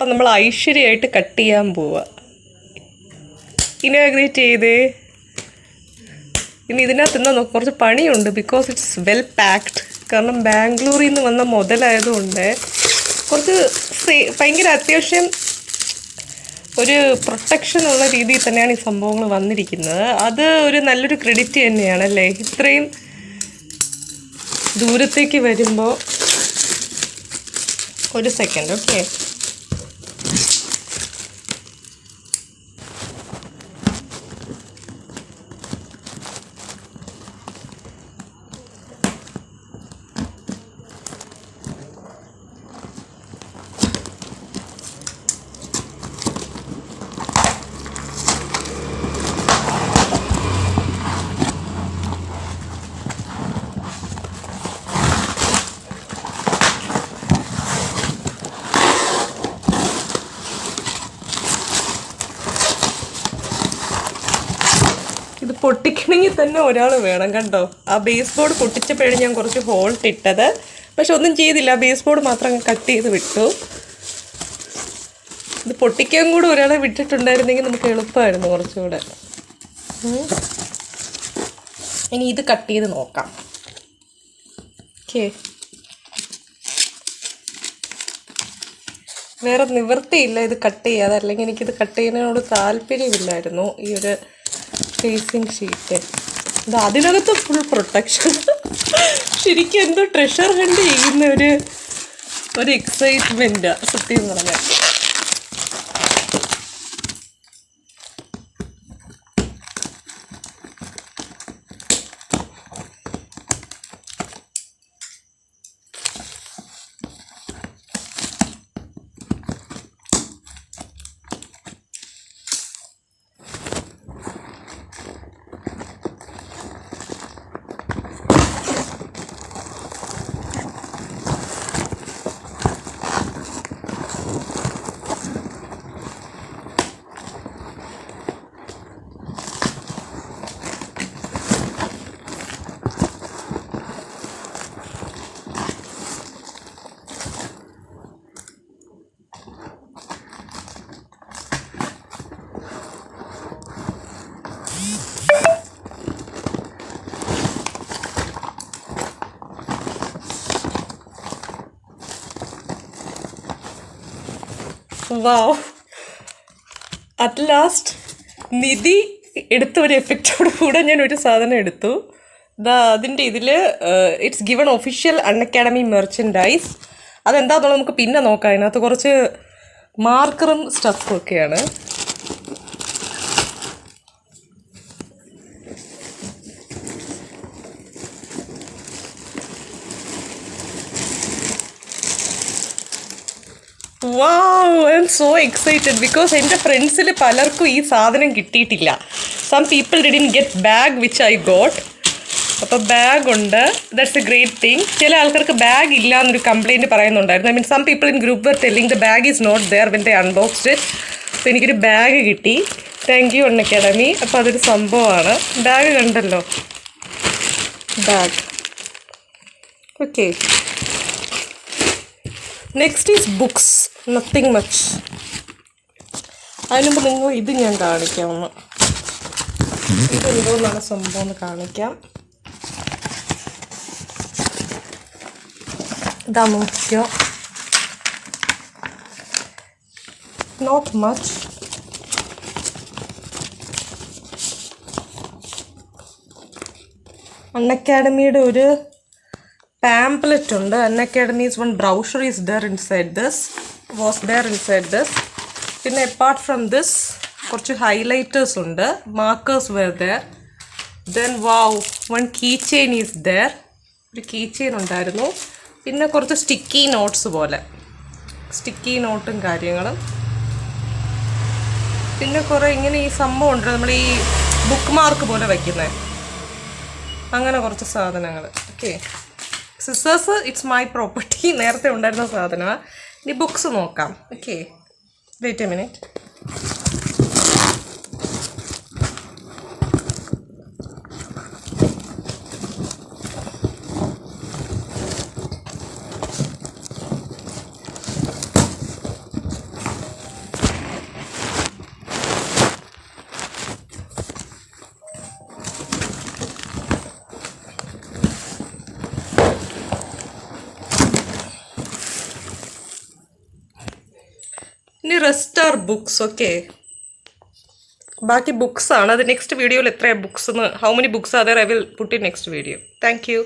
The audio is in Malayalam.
അപ്പം നമ്മൾ ഐശ്വര്യമായിട്ട് കട്ട് ചെയ്യാൻ പോവുക. ഇനാഗ്രേറ്റ് ചെയ്തേ. ഇനി ഇതിനകത്ത് നിന്ന് കുറച്ച് പണിയുണ്ട്, ബിക്കോസ് ഇറ്റ്സ് വെൽ പാക്ഡ്. കാരണം ബാംഗ്ലൂരിൽ നിന്ന് വന്ന മുതലായതുകൊണ്ട് കുറച്ച് ഭയങ്കര അത്യാവശ്യം ഒരു പ്രൊട്ടക്ഷൻ ഉള്ള രീതിയിൽ തന്നെയാണ് ഈ സംഭവങ്ങൾ വന്നിരിക്കുന്നത്. അത് ഒരു നല്ലൊരു ക്രെഡിറ്റ് തന്നെയാണല്ലേ. ഇത്രയും ദൂരത്തേക്ക് വരുമ്പോൾ ഒരു സെക്കൻഡ്. ഓക്കെ, ഇത് പൊട്ടിക്കണമെങ്കിൽ തന്നെ ഒരാൾ വേണം കേട്ടോ. ആ ബേസ് ബോർഡ് പൊട്ടിച്ചപ്പോഴാണ് ഞാൻ കുറച്ച് ഹോൾട്ട് ഇട്ടത്, പക്ഷെ ഒന്നും ചെയ്തില്ല. ബേസ് ബോർഡ് മാത്രം കട്ട് ചെയ്ത് വിട്ടു. ഇത് പൊട്ടിക്കാൻ കൂടെ ഒരാളെ വിട്ടിട്ടുണ്ടായിരുന്നെങ്കിൽ നമുക്ക് എളുപ്പമായിരുന്നു കുറച്ചുകൂടെ. ഇനി ഇത് കട്ട് ചെയ്ത് നോക്കാം. ഓക്കെ, വേറെ നിവൃത്തിയില്ല ഇത് കട്ട് ചെയ്യാതെ, അല്ലെങ്കിൽ എനിക്കിത് കട്ട് ചെയ്യുന്നതിനോട് താല്പര്യമില്ലായിരുന്നു. ഈ ഒരു ഫേസിങ് ഷീറ്റ് ഇത് അതിനകത്ത് ഫുൾ പ്രൊട്ടക്ഷൻ. ശരിക്കും എന്തോ ട്രഷർ ഹണ്ട് ചെയ്യുന്ന ഒരു എക്സൈറ്റ്മെൻറ്റാണ് സത്യം പറഞ്ഞാൽ. വാവ്, അറ്റ് ലാസ്റ്റ് നിധി എടുത്ത ഒരു എഫക്റ്റോട് കൂടെ ഞാൻ ഒരു സാധനം എടുത്തു. അതിൻ്റെ ഇതിൽ it's given official Unacademy merchandise. അതെന്താണെന്നുള്ളത് നമുക്ക് പിന്നെ നോക്കാം. അതിനകത്ത് കുറച്ച് മാർക്കറും സ്റ്റഫും ഒക്കെയാണ്. Wow, I am so excited because എൻ്റെ ഫ്രണ്ട്സിൽ പലർക്കും ഈ സാധനം കിട്ടിയിട്ടില്ല. Some people didn't get bag which I got. അപ്പോൾ ബാഗ് ഉണ്ട്, ദാറ്റ്സ് എ ഗ്രേറ്റ് തിങ്. ചില ആൾക്കാർക്ക് ബാഗ് ഇല്ല എന്നൊരു കംപ്ലയിൻറ്റ് പറയുന്നുണ്ടായിരുന്നു. I mean some people in group were telling the bag is not there when they unboxed it. അപ്പോൾ എനിക്കൊരു ബാഗ് കിട്ടി. Thank you Unacademy. അപ്പോൾ അതൊരു സംഭവമാണ്. ബാഗ് കണ്ടല്ലോ, bag. Okay, next is books. Nothing much. അതിനുമ്പ് നിങ്ങൾ ഇത് ഞാൻ കാണിക്കാം. ഒന്ന് ഇതെന്തോന്നാണ് സംഭവം എന്ന് കാണിക്കാം. ഇതാ നോക്കിയോ, നോട്ട് മച്ച്. അൺഅക്കാഡമിയുടെ ഒരു പാംപ്ലെറ്റ് ഉണ്ട്. Unacademy's one brochure is there inside this, was there inside this. പിന്നെ അപ്പാർട്ട് ഫ്രം ദിസ് കുറച്ച് ഹൈലൈറ്റേഴ്സ് ഉണ്ട്, markers were there. Then wow, one key chain is there. ഒരു കീ ചെയിൻ ഉണ്ടായിരുന്നു. പിന്നെ കുറച്ച് സ്റ്റിക്കി നോട്ട്സ് പോലെ, സ്റ്റിക്കി നോട്ടും കാര്യങ്ങളും. പിന്നെ കുറേ ഇങ്ങനെ ഈ സംഭവം ഉണ്ട്, നമ്മൾ ഈ ബുക്ക് മാർക്ക് പോലെ വയ്ക്കുന്നത്, അങ്ങനെ കുറച്ച് സാധനങ്ങൾ. Okay, scissors it's my property, നേരത്തെ ഉണ്ടായിരുന്ന സാധനമാണ്. ഇനി ബുക്സ് നോക്കാം. Okay, wait a minute. ഇനി റെസ്റ്റ് ആർ ബുക്സ്. ഓക്കെ, ബാക്കി ബുക്സ് ആണ്. അത് നെക്സ്റ്റ് വീഡിയോയിൽ എത്രയാണ് ബുക്സ് എന്ന്, how many books are there, I will put in next video. Thank U.